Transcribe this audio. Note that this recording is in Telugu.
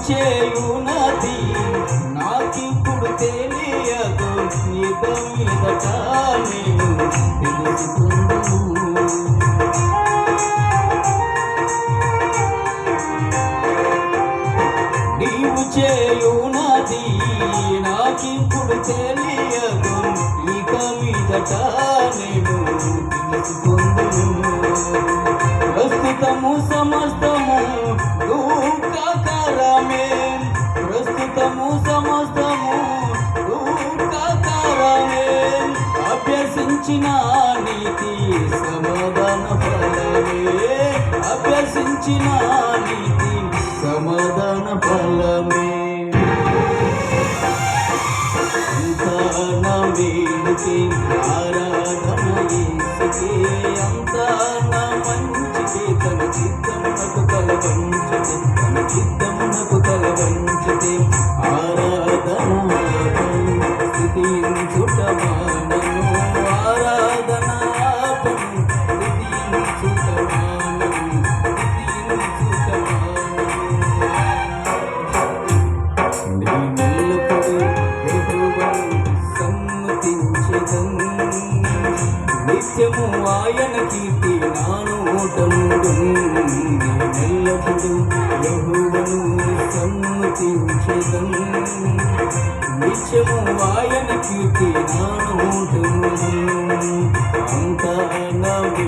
చేయునది నాకిప్పుడు తెలియదు, ఇక మీదట నేను తెలుసుకుందును. నీవు చేయునది నాకిప్పుడు తెలియదు, ఇక మీదట నేను తెలుసుకుందును. ప్రస్తుతము సమస్తము దుఃఖకరమే, ప్రస్తుతము సమస్తము దుఃఖకరమే. అభ్యసించిన నీతి సమాధాన ఫలమే, అభ్యసించిన నీతి సమాధాన ఫలమే. అంతా నా మేలుకే ఆరాధన యేసుకే, అంతా నా మంచికే, తన చిత్తమునకు తల వంచితే, తన చిత్తమునకు తల వంచితే. ఆరాధన స్తుతించుట మానను, ఆరాధన స్తుతించుట మానను, స్తుతించుట మానను. నేనెల్లప్పుడూ యెహోవాను సన్నుతించెదను, నిత్యము ఆయన కీర్తి నా నోట నుండును. నేనెల్లప్పుడూ యెహోవాను సన్నుతించెదను, నిత్యము ఆయన కీర్తి